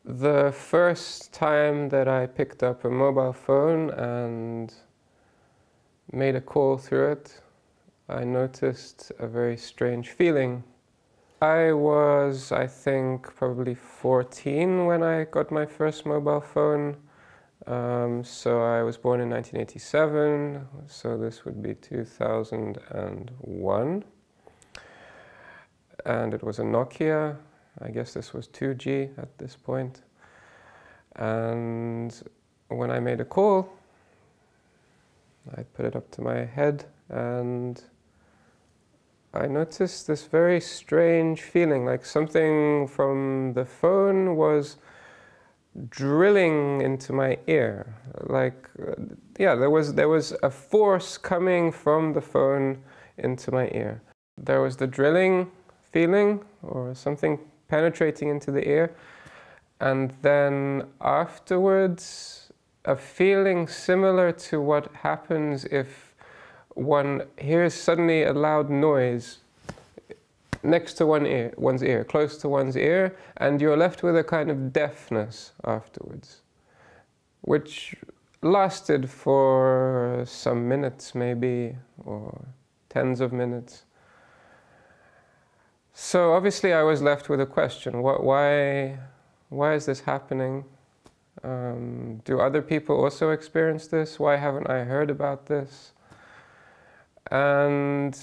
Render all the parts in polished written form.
The first time that I picked up a mobile phone and made a call through it, I noticed a very strange feeling. I was, I think, probably 14 when I got my first mobile phone. So I was born in 1987, so this would be 2001. And it was a Nokia. I guess this was 2G at this point. And when I made a call, I put it up to my head and I noticed this very strange feeling, like something from the phone was drilling into my ear. Like, yeah, there was a force coming from the phone into my ear. There was the drilling feeling or something penetrating into the ear, and then afterwards a feeling similar to what happens if one hears suddenly a loud noise next to one's ear, close to one's ear, and you're left with a kind of deafness afterwards, which lasted for some minutes maybe, or tens of minutes. So obviously I was left with a question. Why is this happening? Do other people also experience this? Why haven't I heard about this? And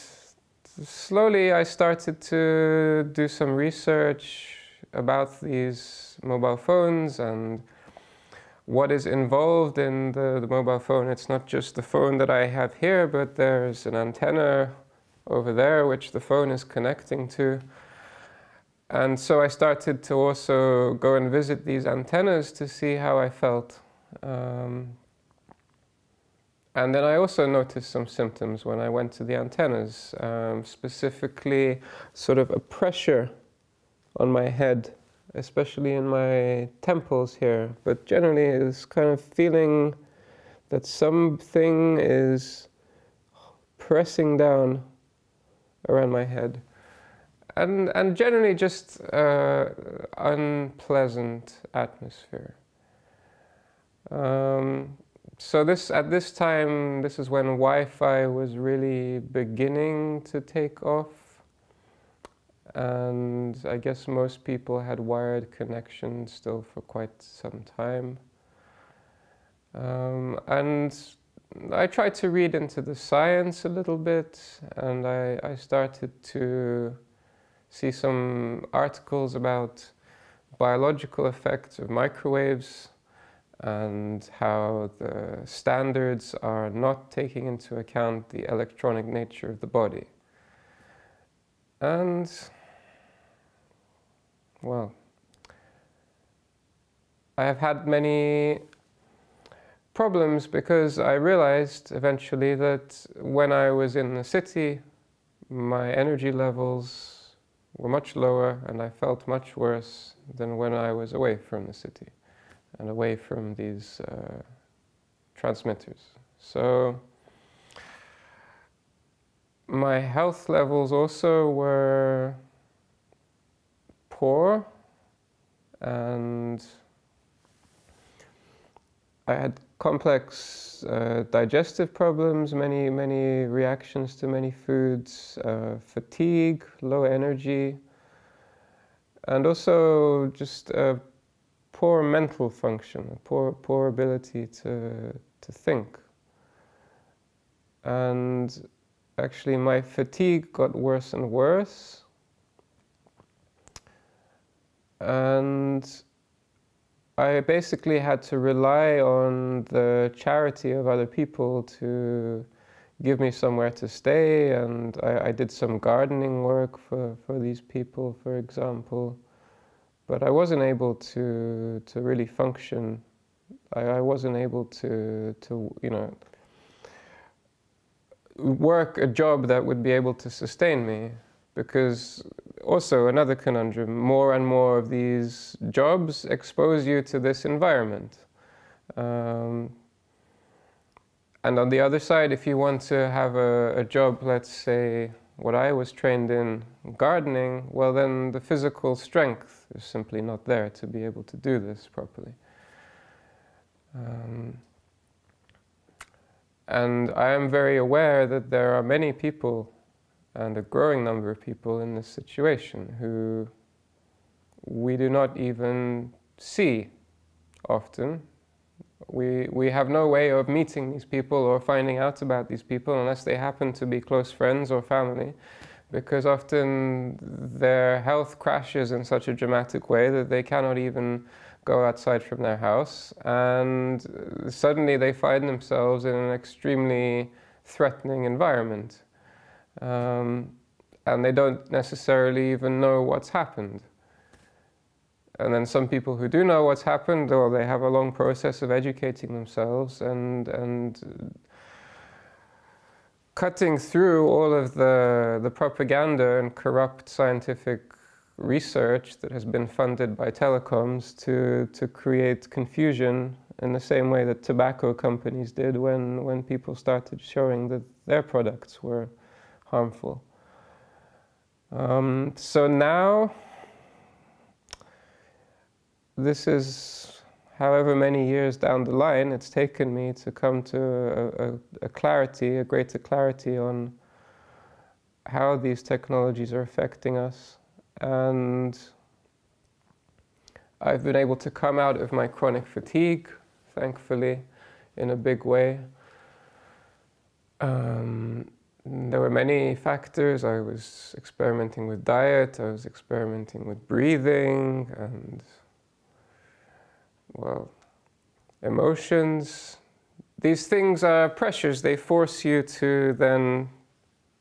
slowly I started to do some research about these mobile phones and what is involved in the mobile phone. It's not just the phone that I have here, but there's an antenna over there which the phone is connecting to. And so I started to also go and visit these antennas to see how I felt. And then I also noticed some symptoms when I went to the antennas, specifically sort of a pressure on my head, especially in my temples here. But generally it's kind of feeling that something is pressing down around my head. And generally just unpleasant atmosphere. So at this time, this is when Wi-Fi was really beginning to take off. And I guess most people had wired connections still for quite some time. And I tried to read into the science a little bit, and I started to see some articles about biological effects of microwaves and how the standards are not taking into account the electronic nature of the body. And, well, I have had many problems because I realized eventually that when I was in the city, my energy levels were much lower and I felt much worse than when I was away from the city and away from these transmitters. So my health levels also were poor, and I had complex digestive problems, many reactions to many foods, fatigue, low energy, and also just poor mental function, poor ability to think. And actually my fatigue got worse and worse. And I basically had to rely on the charity of other people to give me somewhere to stay, and I did some gardening work for these people, for example. But I wasn't able to really function. I wasn't able to work a job that would be able to sustain me, because also another conundrum, more and more of these jobs expose you to this environment. And on the other side, if you want to have a job, let's say, what I was trained in, gardening, well then the physical strength is simply not there to be able to do this properly. And I am very aware that there are many people, and a growing number of people in this situation, who we do not even see often. We have no way of meeting these people or finding out about these people unless they happen to be close friends or family, because often their health crashes in such a dramatic way that they cannot even go outside from their house, and suddenly they find themselves in an extremely threatening environment. And they don't necessarily even know what's happened. And then some people who do know what's happened, or they have a long process of educating themselves and cutting through all of the propaganda and corrupt scientific research that has been funded by telecoms to create confusion in the same way that tobacco companies did when people started showing that their products were harmful. So now, this is however many years down the line it's taken me to come to a clarity, a greater clarity on how these technologies are affecting us. And I've been able to come out of my chronic fatigue, thankfully, in a big way. There were many factors. I was experimenting with diet, I was experimenting with breathing, and, well, emotions. These things are pressures. They force you to then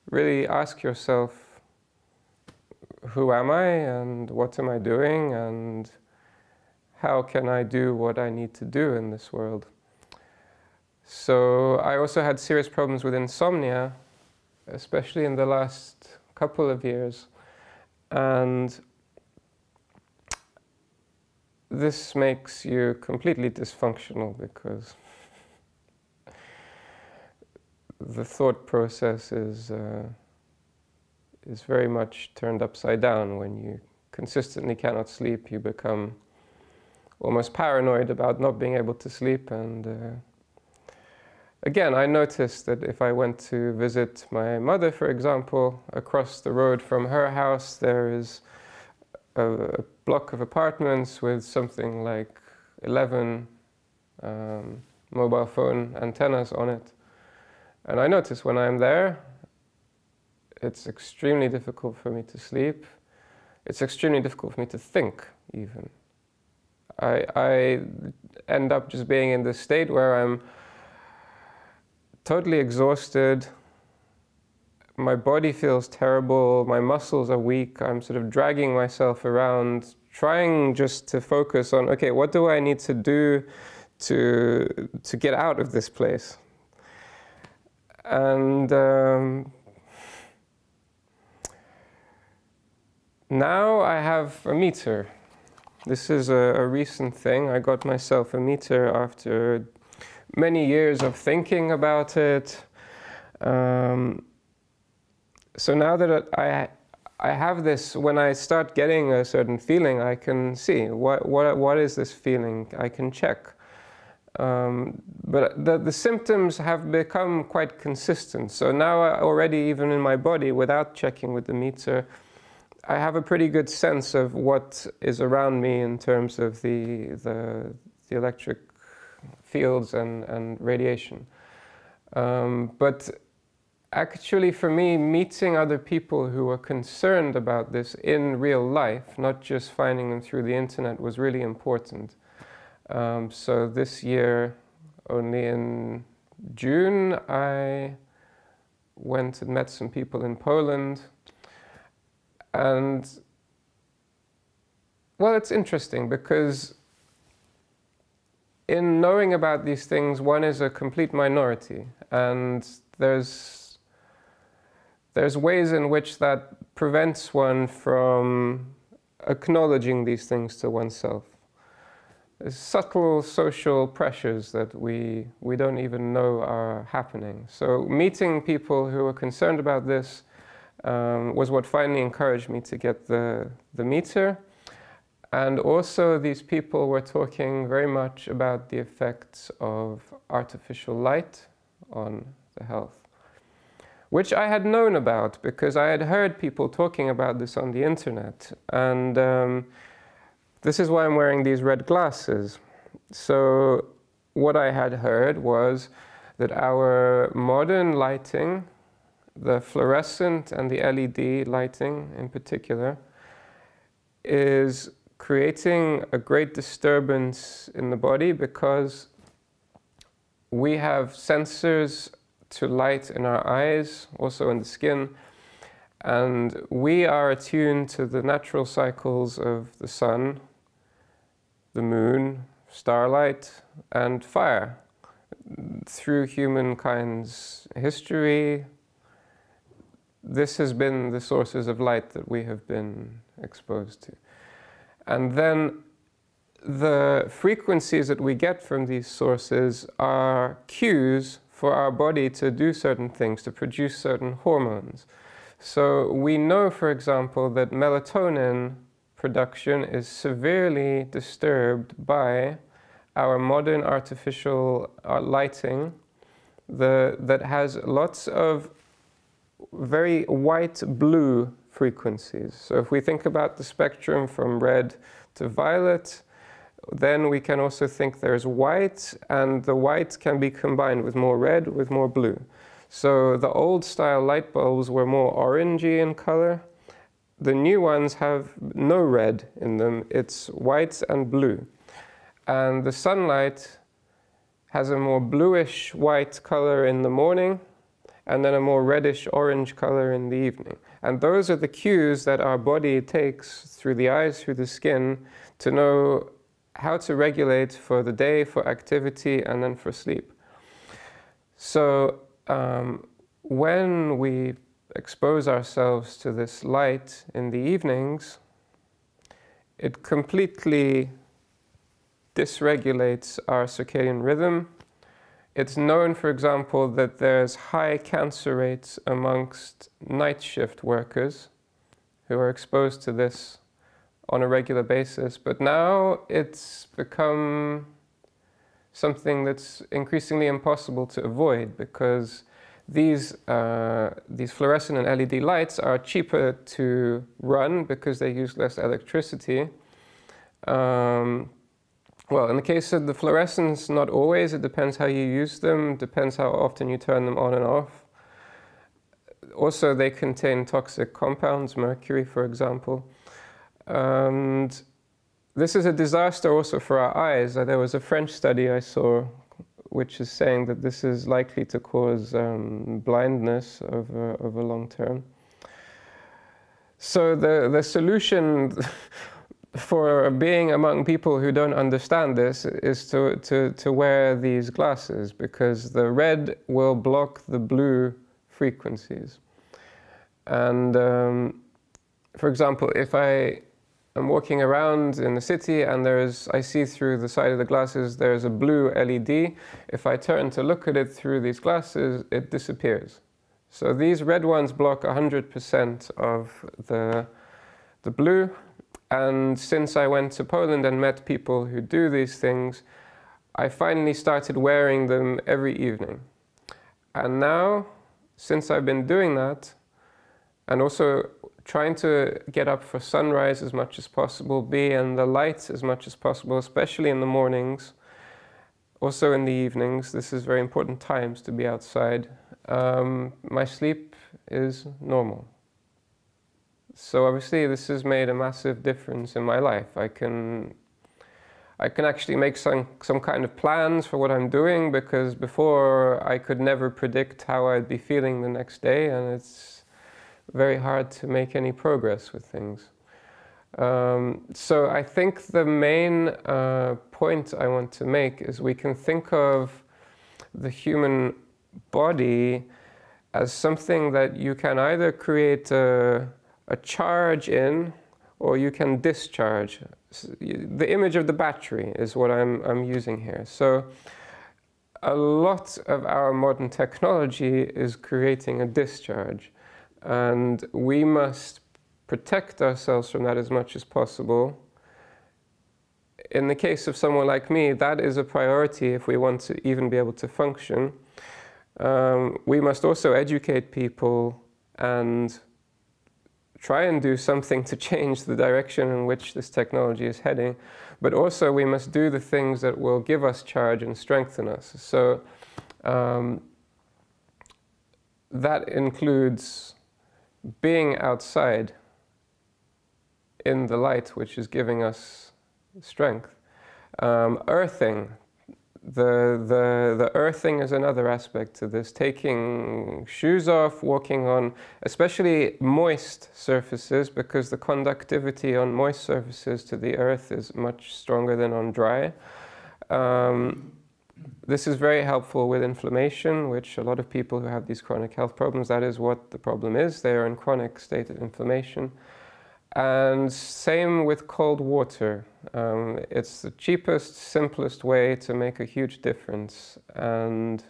really ask yourself, who am I, and what am I doing, and how can I do what I need to do in this world? So I also had serious problems with insomnia, especially in the last couple of years. And this makes you completely dysfunctional, because the thought process is very much turned upside down. When you consistently cannot sleep, you become almost paranoid about not being able to sleep. And again, I noticed that if I went to visit my mother, for example, across the road from her house, there is a block of apartments with something like 11 mobile phone antennas on it. And I notice when I'm there, it's extremely difficult for me to sleep. It's extremely difficult for me to think, even. I end up just being in this state where I'm totally exhausted. My body feels terrible. My muscles are weak. I'm sort of dragging myself around, trying just to focus on, okay, what do I need to do to get out of this place? And now I have a meter. This is a recent thing. I got myself a meter after many years of thinking about it. So now that I have this, when I start getting a certain feeling, I can see what is this feeling. I can check. But the symptoms have become quite consistent. So now already, even in my body, without checking with the meter, I have a pretty good sense of what is around me in terms of the electric fields and radiation. But actually, for me, meeting other people who are concerned about this in real life, not just finding them through the internet, was really important. So this year, only in June, I went and met some people in Poland. And, well, it's interesting because in knowing about these things, one is a complete minority. And there's ways in which that prevents one from acknowledging these things to oneself. There's subtle social pressures that we don't even know are happening. So meeting people who are concerned about this was what finally encouraged me to get the meter. And also these people were talking very much about the effects of artificial light on the health, which I had known about because I had heard people talking about this on the internet. And this is why I'm wearing these red glasses. So what I had heard was that our modern lighting, the fluorescent and the LED lighting in particular, is creating a great disturbance in the body because we have sensors to light in our eyes, also in the skin, and we are attuned to the natural cycles of the sun, the moon, starlight, and fire. Through humankind's history, this has been the sources of light that we have been exposed to. And then the frequencies that we get from these sources are cues for our body to do certain things, to produce certain hormones. So we know, for example, that melatonin production is severely disturbed by our modern artificial lighting that has lots of very white-blue frequencies. So if we think about the spectrum from red to violet, then we can also think there's white, and the white can be combined with more red, with more blue. So the old style light bulbs were more orangey in color. The new ones have no red in them, it's white and blue. And the sunlight has a more bluish white color in the morning, and then a more reddish orange color in the evening. And those are the cues that our body takes through the eyes, through the skin, to know how to regulate for the day, for activity, and then for sleep. So when we expose ourselves to this light in the evenings, it completely dysregulates our circadian rhythm. It's known, for example, that there's high cancer rates amongst night shift workers who are exposed to this on a regular basis. But now it's become something that's increasingly impossible to avoid because these fluorescent and LED lights are cheaper to run because they use less electricity. Well, in the case of the fluorescents, not always. It depends how you use them, depends how often you turn them on and off. Also, they contain toxic compounds, mercury, for example. And this is a disaster also for our eyes. There was a French study I saw which is saying that this is likely to cause blindness over long term. So the solution for being among people who don't understand this is to wear these glasses, because the red will block the blue frequencies. And for example, if I'm walking around in the city and I see through the side of the glasses there's a blue LED, if I turn to look at it through these glasses, it disappears. So these red ones block 100% of the blue. And since I went to Poland and met people who do these things, I finally started wearing them every evening. And now, since I've been doing that, and also trying to get up for sunrise as much as possible, be in the light as much as possible, especially in the mornings, also in the evenings, this is very important times to be outside, my sleep is normal. So obviously this has made a massive difference in my life. I can actually make some kind of plans for what I'm doing, because before I could never predict how I'd be feeling the next day, and it's very hard to make any progress with things. So I think the main point I want to make is we can think of the human body as something that you can either create a charge in, or you can discharge. The image of the battery is what I'm using here. So a lot of our modern technology is creating a discharge. And we must protect ourselves from that as much as possible. In the case of someone like me, that is a priority if we want to even be able to function. We must also educate people and try and do something to change the direction in which this technology is heading. But also we must do the things that will give us charge and strengthen us. So that includes being outside in the light, which is giving us strength. Earthing. The earthing is another aspect to this. Taking shoes off, walking on especially moist surfaces, because the conductivity on moist surfaces to the earth is much stronger than on dry. This is very helpful with inflammation, which a lot of people who have these chronic health problems, that is what the problem is. They are in chronic state of inflammation. And same with cold water. It's the cheapest, simplest way to make a huge difference. And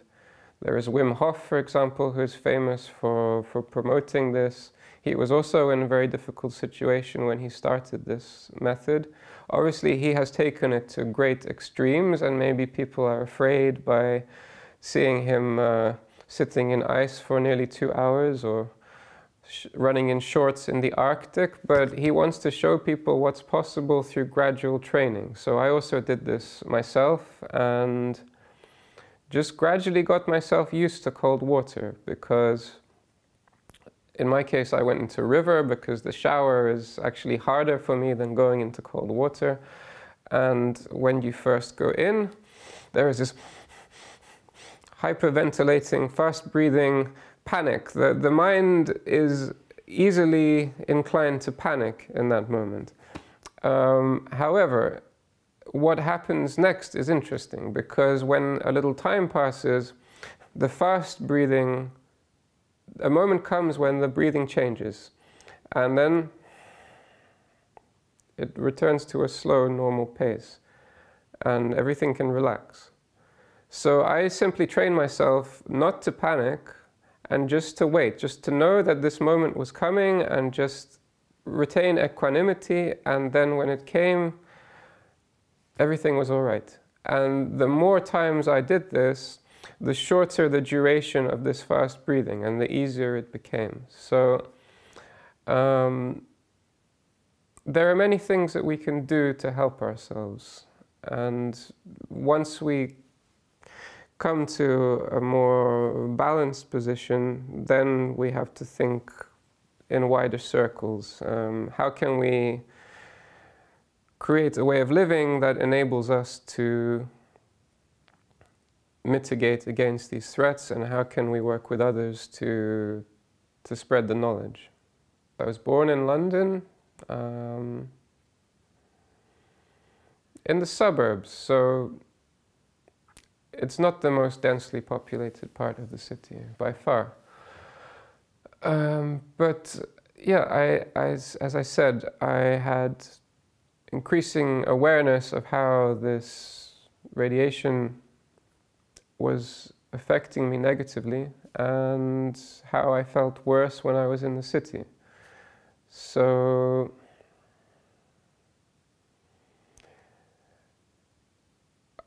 there is Wim Hof, for example, who is famous for promoting this. He was also in a very difficult situation when he started this method. Obviously, he has taken it to great extremes, and maybe people are afraid by seeing him sitting in ice for nearly 2 hours or running in shorts in the Arctic, but he wants to show people what's possible through gradual training. So I also did this myself and just gradually got myself used to cold water, because in my case I went into a river because the shower is actually harder for me than going into cold water. And when you first go in, there is this hyperventilating, fast breathing panic. The mind is easily inclined to panic in that moment. However, what happens next is interesting, because when a little time passes, the fast breathing, a moment comes when the breathing changes, and then it returns to a slow, normal pace, and everything can relax. So I simply train myself not to panic, and just to wait, just to know that this moment was coming, and just retain equanimity, and then when it came, everything was all right. And the more times I did this, the shorter the duration of this fast breathing, and the easier it became. So there are many things that we can do to help ourselves. And once we come to a more balanced position, then we have to think in wider circles. How can we create a way of living that enables us to mitigate against these threats, and how can we work with others to spread the knowledge? I was born in London, in the suburbs, so it's not the most densely populated part of the city, by far. But yeah, as I said, I had increasing awareness of how this radiation was affecting me negatively, and how I felt worse when I was in the city. So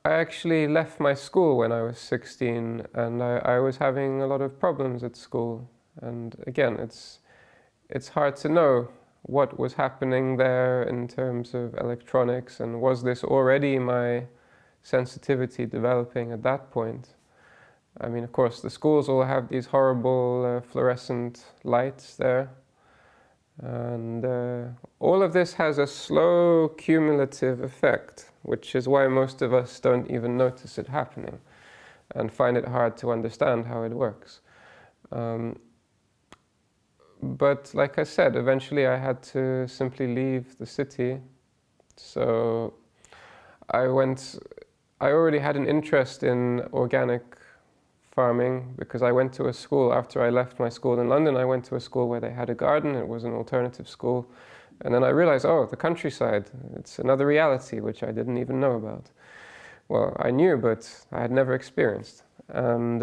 I actually left my school when I was 16, and I was having a lot of problems at school. And again, it's hard to know what was happening there in terms of electronics, and was this already my sensitivity developing at that point? I mean, of course, the schools all have these horrible fluorescent lights there. And all of this has a slow cumulative effect, which is why most of us don't even notice it happening and find it hard to understand how it works. But like I said, eventually I had to simply leave the city. So I already had an interest in organic farming, because I went to a school, after I left my school in London, I went to a school where they had a garden. It was an alternative school. And then I realized, oh, the countryside, it's another reality which I didn't even know about. Well, I knew, but I had never experienced. And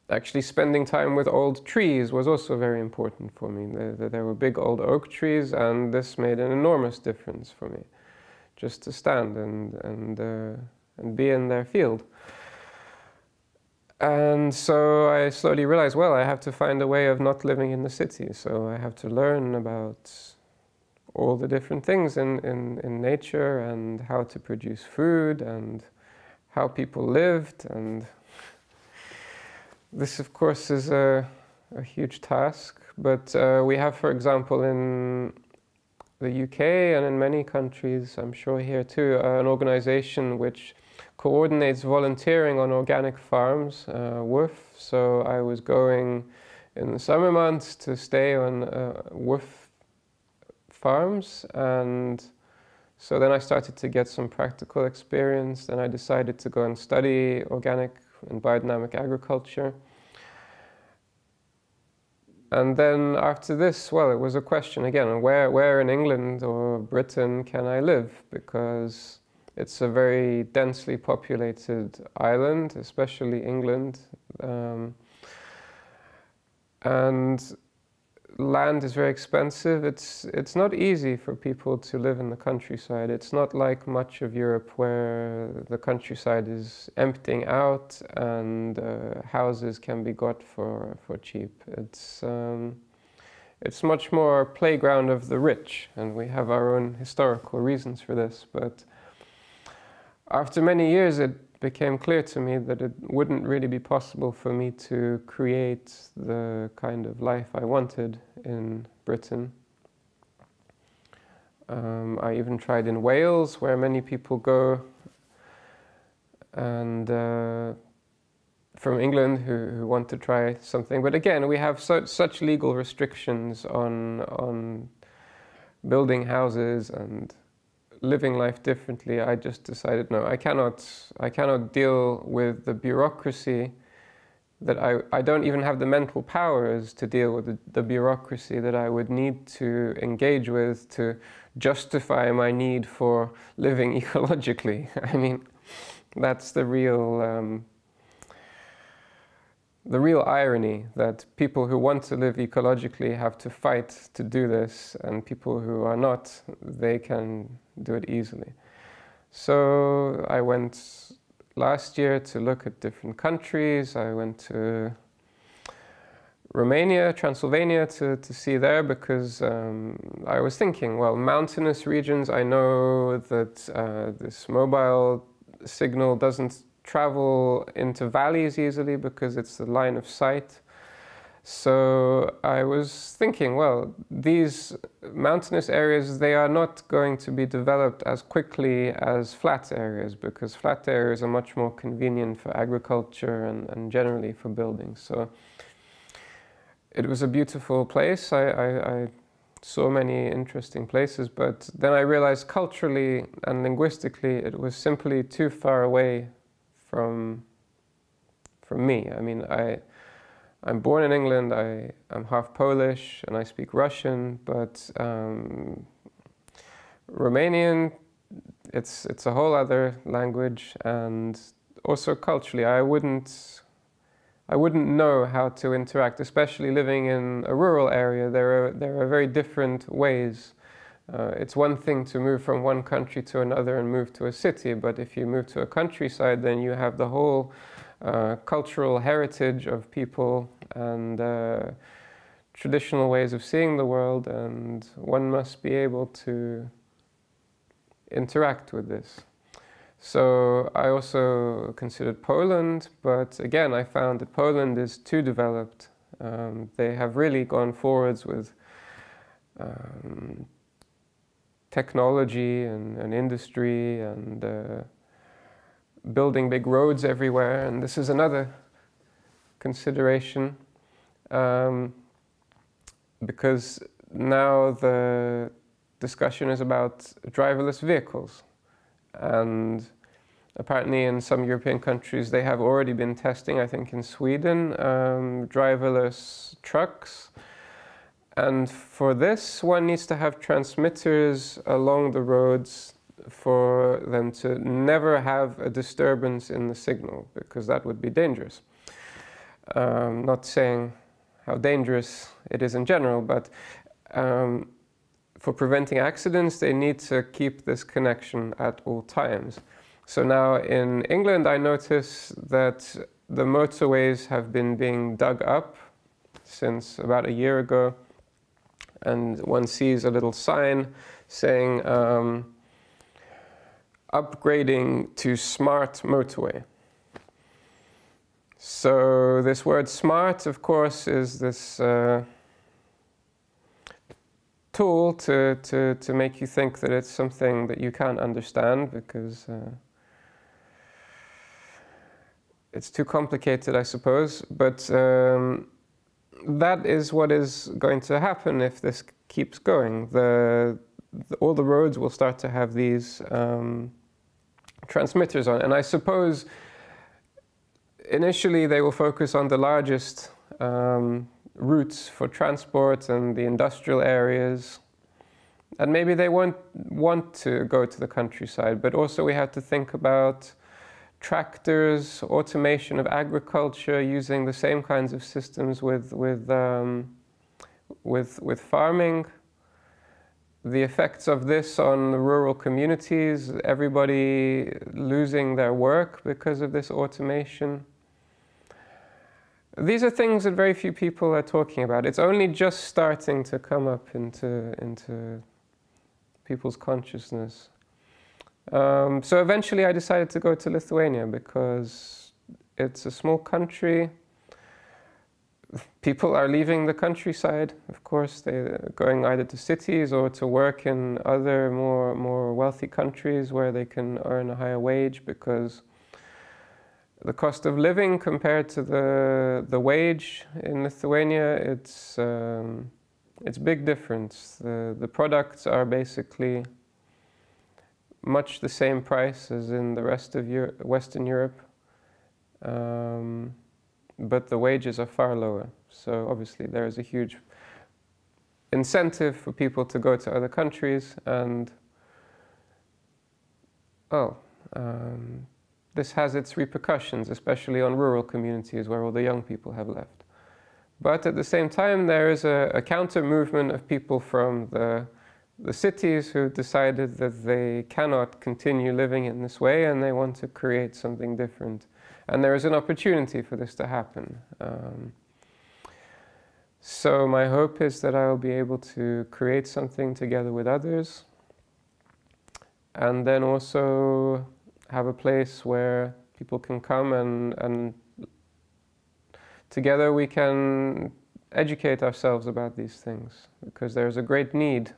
actually spending time with old trees was also very important for me. There were big old oak trees, and this made an enormous difference for me, just to stand and be in their field. And so I slowly realized, well, I have to find a way of not living in the city. So I have to learn about all the different things in nature, and how to produce food, and how people lived. And this, of course, is a huge task. But we have, for example, in the UK and in many countries, I'm sure here too, an organization which coordinates volunteering on organic farms, WWF. So I was going in the summer months to stay on WWF farms, and so then I started to get some practical experience. Then I decided to go and study organic and biodynamic agriculture. And then after this, well, it was a question again, where in England or Britain can I live? Because it's a very densely populated island, especially England. And land is very expensive. It's not easy for people to live in the countryside. It's not like much of Europe where the countryside is emptying out and houses can be got for cheap. It's much more a playground of the rich, and we have our own historical reasons for this. But after many years, it became clear to me that it wouldn't really be possible for me to create the kind of life I wanted in Britain. I even tried in Wales, where many people go, and from England who want to try something. But again, we have such legal restrictions on building houses and living life differently. I just decided, no, I cannot deal with the bureaucracy that I don't even have the mental powers to deal with the bureaucracy that I would need to engage with to justify my need for living ecologically. I mean, that's the real irony, that people who want to live ecologically have to fight to do this, and people who are not, they can do it easily. So I went last year to look at different countries. I went to Romania, Transylvania to see there, because I was thinking, well, mountainous regions, I know that this mobile signal doesn't travel into valleys easily because it's the line of sight. So I was thinking, well, these mountainous areas, they are not going to be developed as quickly as flat areas, because flat areas are much more convenient for agriculture and generally for buildings. So it was a beautiful place. I saw many interesting places, but then I realized culturally and linguistically it was simply too far away from me. I mean, I'm born in England, I'm half Polish and I speak Russian, but Romanian, it's a whole other language, and also culturally I wouldn't know how to interact, especially living in a rural area. There are very different ways. It's one thing to move from one country to another and move to a city, but if you move to a countryside, then you have the whole cultural heritage of people and traditional ways of seeing the world, and one must be able to interact with this. So I also considered Poland, but again I found that Poland is too developed. They have really gone forwards with technology and industry and building big roads everywhere, and this is another consideration, because now the discussion is about driverless vehicles, and apparently in some European countries they have already been testing, I think in Sweden, driverless trucks. And for this, one needs to have transmitters along the roads for them to never have a disturbance in the signal, because that would be dangerous. Not saying how dangerous it is in general, but for preventing accidents, they need to keep this connection at all times. So now in England, I notice that the motorways have been being dug up since about a year ago, and one sees a little sign saying upgrading to smart motorway. So this word smart, of course, is this tool to make you think that it's something that you can't understand, because it's too complicated, I suppose. But that is what is going to happen if this keeps going. All the roads will start to have these transmitters on. And I suppose initially they will focus on the largest routes for transport and the industrial areas. And maybe they won't want to go to the countryside, but also we have to think about tractors, automation of agriculture, using the same kinds of systems with farming. The effects of this on the rural communities, everybody losing their work because of this automation. These are things that very few people are talking about. It's only just starting to come up into people's consciousness. So eventually I decided to go to Lithuania because it's a small country. People are leaving the countryside, of course. They're going either to cities or to work in other more wealthy countries where they can earn a higher wage, because the cost of living compared to the wage in Lithuania, it's big difference. The products are basically much the same price as in the rest of Western Europe, but the wages are far lower. So obviously there is a huge incentive for people to go to other countries, and this has its repercussions, especially on rural communities where all the young people have left. But at the same time, there is a counter movement of people from the cities who decided that they cannot continue living in this way, and they want to create something different. And there is an opportunity for this to happen. So my hope is that I will be able to create something together with others, and then also have a place where people can come and together we can educate ourselves about these things, because there's a great need.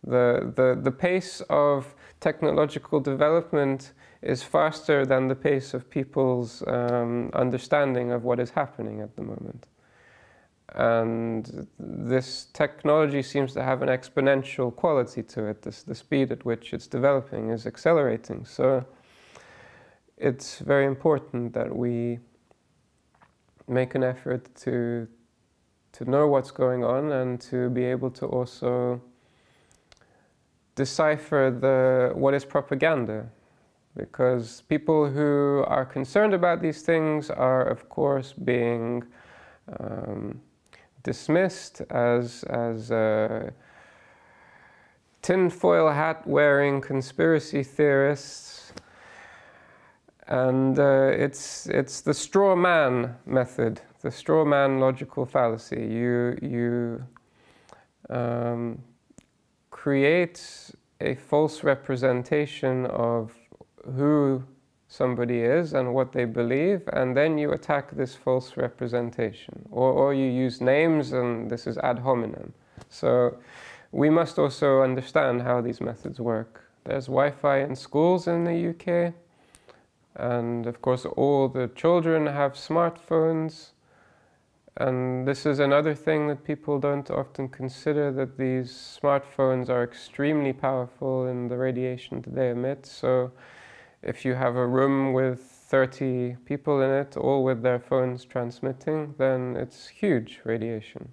The pace of technological development is faster than the pace of people's understanding of what is happening at the moment. And this technology seems to have an exponential quality to it. The speed at which it's developing is accelerating. So it's very important that we make an effort to know what's going on, and to be able to also decipher what is propaganda. Because people who are concerned about these things are, of course, being dismissed as tinfoil hat wearing conspiracy theorists. And it's the straw man method, the straw man logical fallacy. You create a false representation of who somebody is and what they believe, and then you attack this false representation. Or you use names, and this is ad hominem. So we must also understand how these methods work. There's Wi-Fi in schools in the UK. And of course, all the children have smartphones. And this is another thing that people don't often consider, that these smartphones are extremely powerful in the radiation that they emit. So if you have a room with 30 people in it, all with their phones transmitting, then it's huge radiation.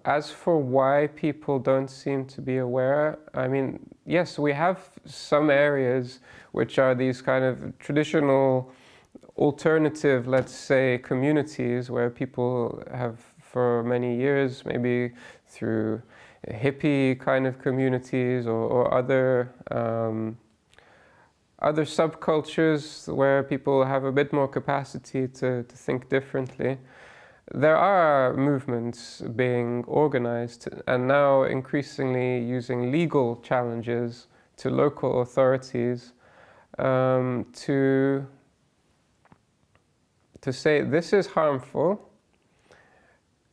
as for why people don't seem to be aware, I mean, yes, we have some areas which are these kind of traditional alternative, let's say, communities where people have for many years, maybe through hippie kind of communities or other subcultures where people have a bit more capacity to think differently. There are movements being organized and now increasingly using legal challenges to local authorities to say this is harmful,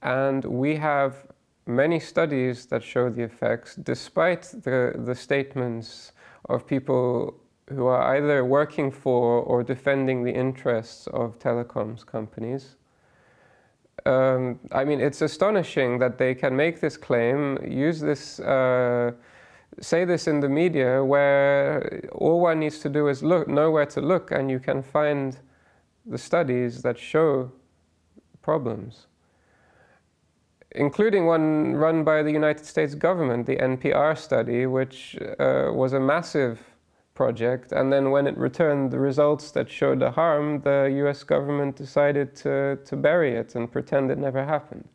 and we have many studies that show the effects, despite the statements of people who are either working for or defending the interests of telecoms companies. I mean, it's astonishing that they can make this claim, use this, say this in the media, where all one needs to do is know where to look, and you can find the studies that show problems, including one run by the United States government, the NPR study, which was a massive project, and then when it returned the results that showed the harm, the US government decided to bury it and pretend it never happened.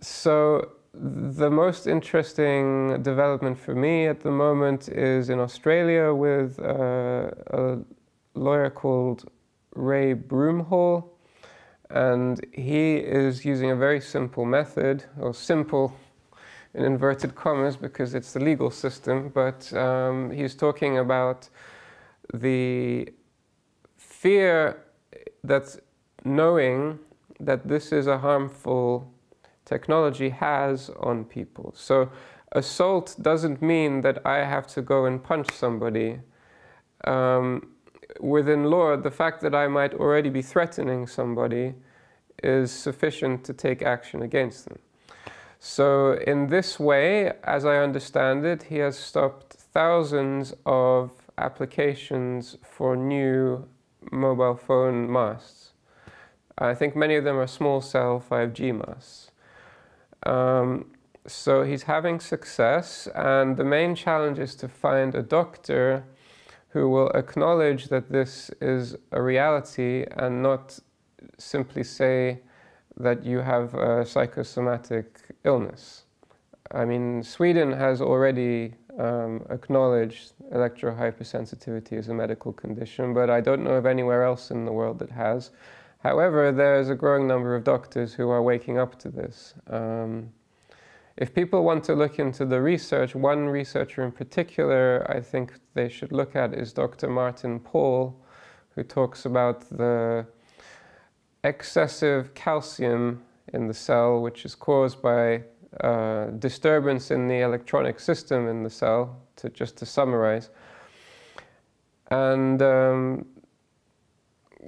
So the most interesting development for me at the moment is in Australia with a lawyer called Ray Broomhall, and he is using a very simple method, or simple in inverted commas because it's the legal system, but he's talking about the fear that knowing that this is a harmful technology has on people. So assault doesn't mean that I have to go and punch somebody. Within law, the fact that I might already be threatening somebody is sufficient to take action against them. So in this way, as I understand it, he has stopped thousands of applications for new mobile phone masts. I think many of them are small cell 5G masts. So he's having success, and the main challenge is to find a doctor who will acknowledge that this is a reality and not simply say that you have a psychosomatic illness. I mean, Sweden has already acknowledged electro-hypersensitivity as a medical condition, but I don't know of anywhere else in the world that has. However, there's a growing number of doctors who are waking up to this. If people want to look into the research, one researcher in particular I think they should look at is Dr. Martin Paul, who talks about the excessive calcium in the cell, which is caused by disturbance in the electronic system in the cell, just to summarize. And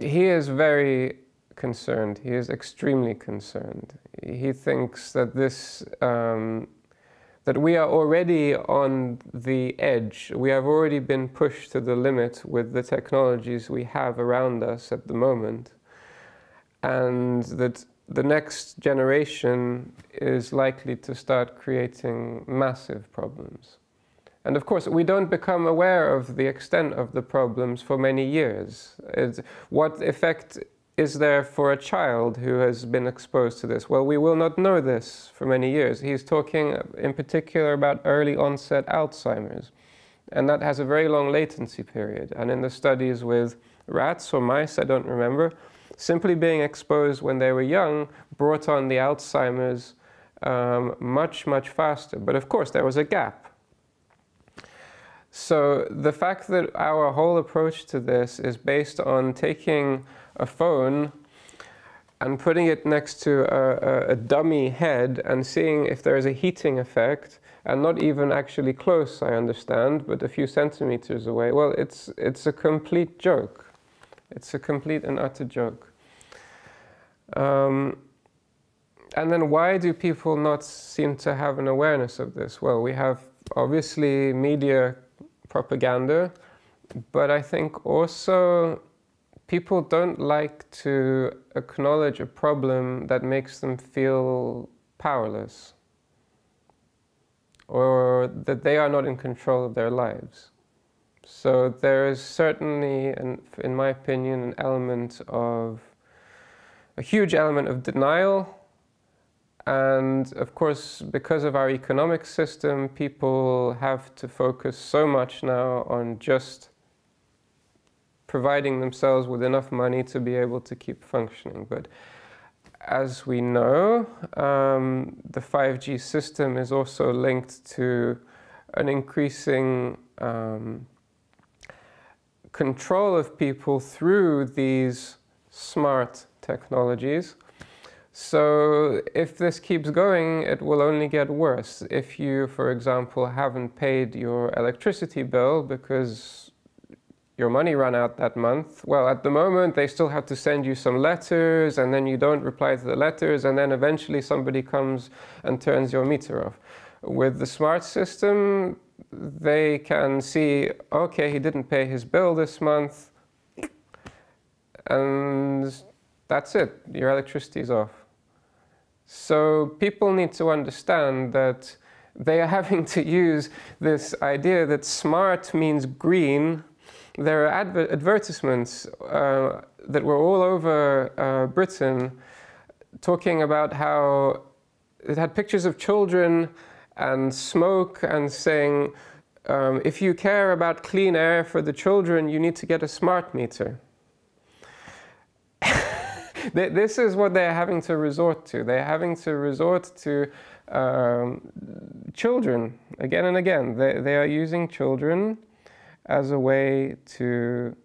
he is very concerned. He is extremely concerned. He thinks that this, that we are already on the edge. We have already been pushed to the limit with the technologies we have around us at the moment, and that the next generation is likely to start creating massive problems. And of course, we don't become aware of the extent of the problems for many years. What effect is there for a child who has been exposed to this? Well, we will not know this for many years. He's talking in particular about early onset Alzheimer's, and that has a very long latency period. And in the studies with rats or mice, I don't remember, simply being exposed when they were young brought on the Alzheimer's much, much faster. But of course, there was a gap. So the fact that our whole approach to this is based on taking a phone and putting it next to a dummy head and seeing if there is a heating effect, and not even actually close, I understand, but a few centimeters away, well, it's a complete joke. It's a complete and utter joke. And then why do people not seem to have an awareness of this? Well, we have obviously media propaganda, but I think also people don't like to acknowledge a problem that makes them feel powerless, or that they are not in control of their lives. So there is certainly, in my opinion, a huge element of denial. And of course, because of our economic system, people have to focus so much now on just providing themselves with enough money to be able to keep functioning. But as we know, the 5G system is also linked to an increasing control of people through these smart technologies. So if this keeps going, it will only get worse. If you, for example, haven't paid your electricity bill because your money ran out that month, well, at the moment they still have to send you some letters, and then you don't reply to the letters, and then eventually somebody comes and turns your meter off. With the smart system, they can see, okay, he didn't pay his bill this month, and that's it, your electricity is off. So people need to understand that they are having to use this idea that smart means green. There are advertisements that were all over Britain talking about how it had pictures of children and smoke and saying, if you care about clean air for the children, you need to get a smart meter. This is what they're having to resort to. They're having to resort to children again and again. They are using children as a way to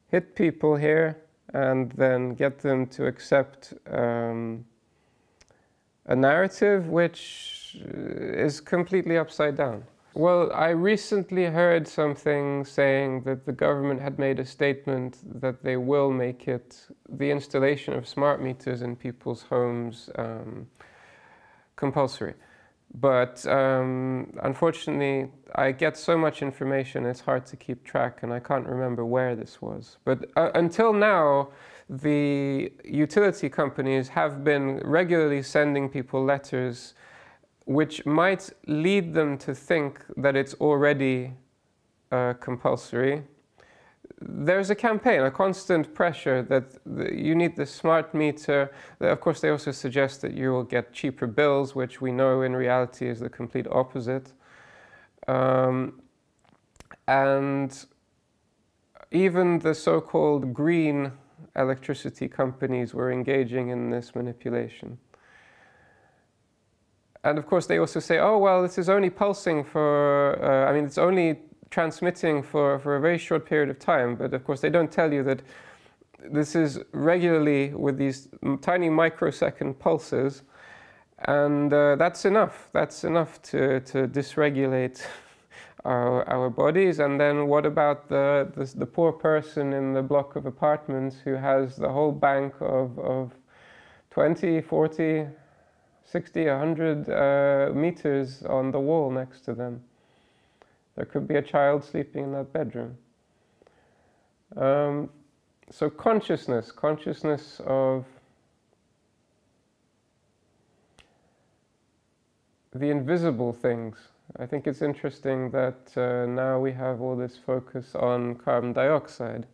hit people here and then get them to accept a narrative which is completely upside down. Well, I recently heard something saying that the government had made a statement that they will make it, the installation of smart meters in people's homes, compulsory. But unfortunately, I get so much information, it's hard to keep track, and I can't remember where this was. But until now, the utility companies have been regularly sending people letters which might lead them to think that it's already compulsory. There's a campaign, a constant pressure that you need the smart meter. Of course, they also suggest that you will get cheaper bills, which we know in reality is the complete opposite. And even the so-called green electricity companies were engaging in this manipulation. And of course, they also say, oh, well, this is only pulsing for, I mean, it's only transmitting for a very short period of time. But of course, they don't tell you that this is regularly with these tiny microsecond pulses. And that's enough. That's enough to dysregulate our bodies. And then what about the poor person in the block of apartments who has the whole bank of 20, 40, 60, 100 meters on the wall next to them? There could be a child sleeping in that bedroom. So consciousness of the invisible things. I think it's interesting that now we have all this focus on carbon dioxide.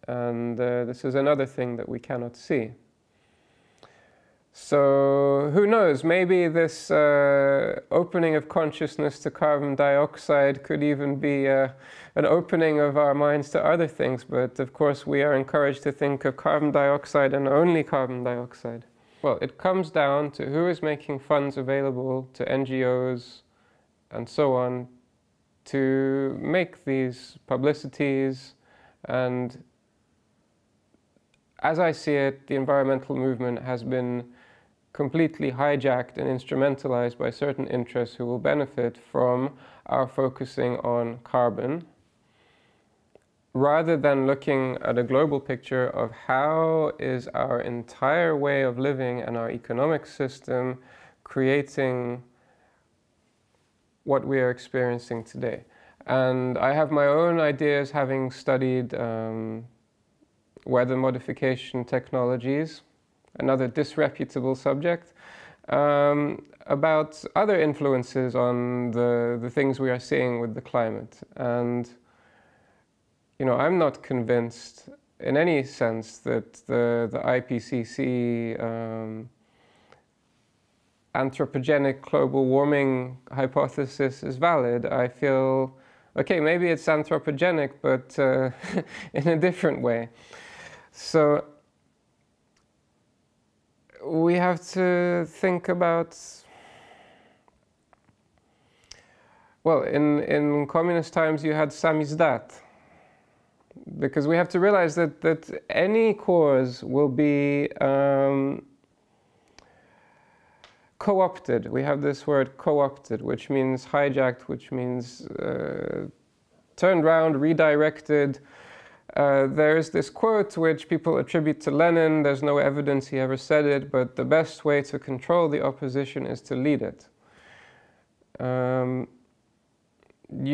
And this is another thing that we cannot see. So who knows, maybe this opening of consciousness to carbon dioxide could even be an opening of our minds to other things. But of course, we are encouraged to think of carbon dioxide and only carbon dioxide. Well, it comes down to who is making funds available to NGOs and so on to make these publicities. And as I see it, the environmental movement has been completely hijacked and instrumentalized by certain interests who will benefit from our focusing on carbon, rather than looking at a global picture of how is our entire way of living and our economic system creating what we are experiencing today. And I have my own ideas, having studied weather modification technologies, another disreputable subject, about other influences on the things we are seeing with the climate. And, you know, I'm not convinced in any sense that the IPCC anthropogenic global warming hypothesis is valid. I feel, okay, maybe it's anthropogenic, but in a different way. So we have to think about, well, in communist times you had samizdat, because we have to realize that any cause will be co-opted. We have this word co-opted, which means hijacked, which means turned around, redirected. There is this quote which people attribute to Lenin. There's no evidence he ever said it, but the best way to control the opposition is to lead it. You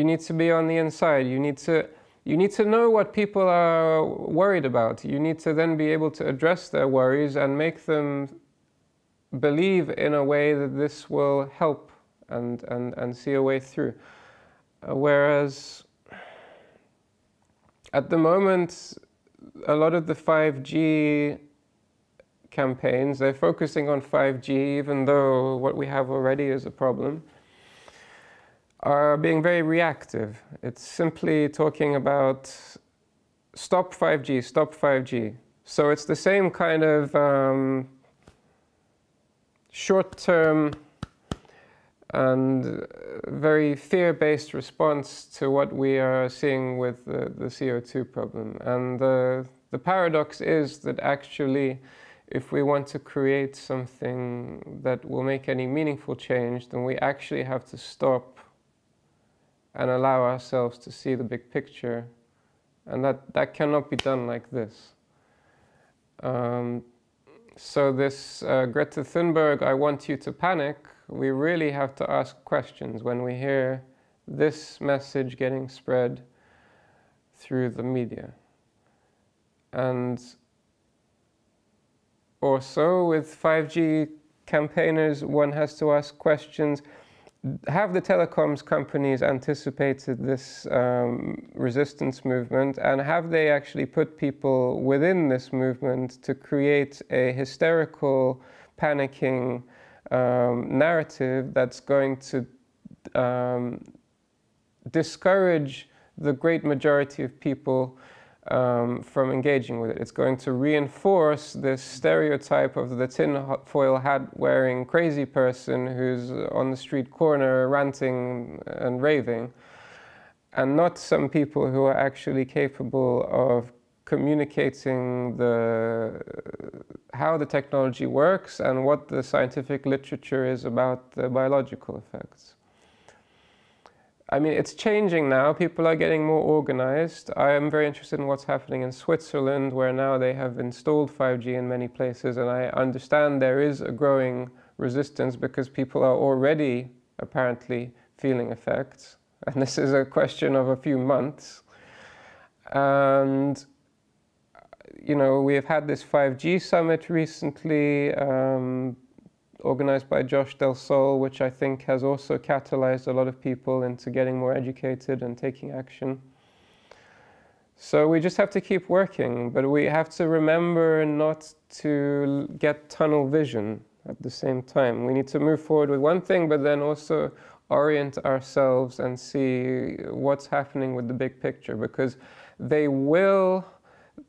need to be on the inside. You need to know what people are worried about. You need to then be able to address their worries and make them believe in a way that this will help and see a way through. Whereas at the moment, a lot of the 5G campaigns, they're focusing on 5G, even though what we have already is a problem, are being very reactive. It's simply talking about stop 5G, stop 5G. So it's the same kind of short-term and very fear-based response to what we are seeing with the CO2 problem. And the paradox is that actually, if we want to create something that will make any meaningful change, then we actually have to stop and allow ourselves to see the big picture. And that cannot be done like this. So this Greta Thunberg, I want you to panic, we really have to ask questions when we hear this message getting spread through the media. And also with 5G campaigners, one has to ask questions. Have the telecoms companies anticipated this resistance movement, and have they actually put people within this movement to create a hysterical, panicking narrative that's going to discourage the great majority of people from engaging with it? It's going to reinforce this stereotype of the tinfoil hat wearing crazy person who's on the street corner ranting and raving, and not some people who are actually capable of communicating how the technology works and what the scientific literature is about the biological effects. I mean, it's changing now. People are getting more organized. I am very interested in what's happening in Switzerland, where now they have installed 5G in many places, and I understand there is a growing resistance because people are already apparently feeling effects. And this is a question of a few months. And, you know, we have had this 5G summit recently, organized by Josh Del Sol, which I think has also catalyzed a lot of people into getting more educated and taking action. So we just have to keep working, but we have to remember not to get tunnel vision at the same time. We need to move forward with one thing, but then also orient ourselves and see what's happening with the big picture, because they will,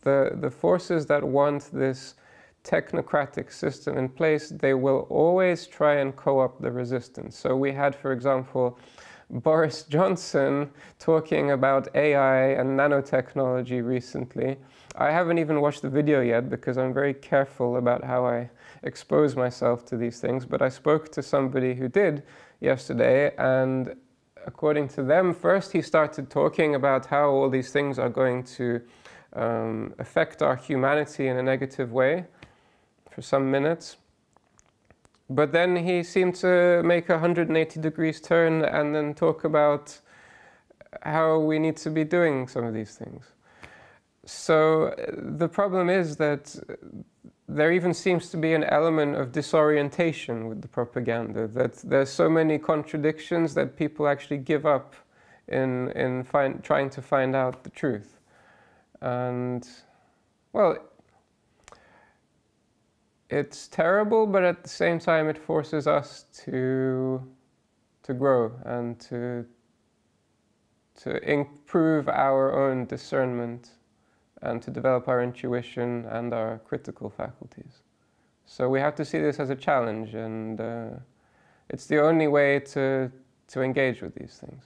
the forces that want this technocratic system in place, they will always try and co-opt the resistance. So we had, for example, Boris Johnson talking about AI and nanotechnology recently. I haven't even watched the video yet because I'm very careful about how I expose myself to these things, but I spoke to somebody who did yesterday, and according to them, first he started talking about how all these things are going to affect our humanity in a negative way for some minutes. But then he seemed to make a 180 degrees turn and then talk about how we need to be doing some of these things. So the problem is that there even seems to be an element of disorientation with the propaganda, that there's so many contradictions that people actually give up in trying to find out the truth. And, well, it's terrible, but at the same time it forces us to grow and to improve our own discernment and to develop our intuition and our critical faculties. So we have to see this as a challenge, and it's the only way to engage with these things.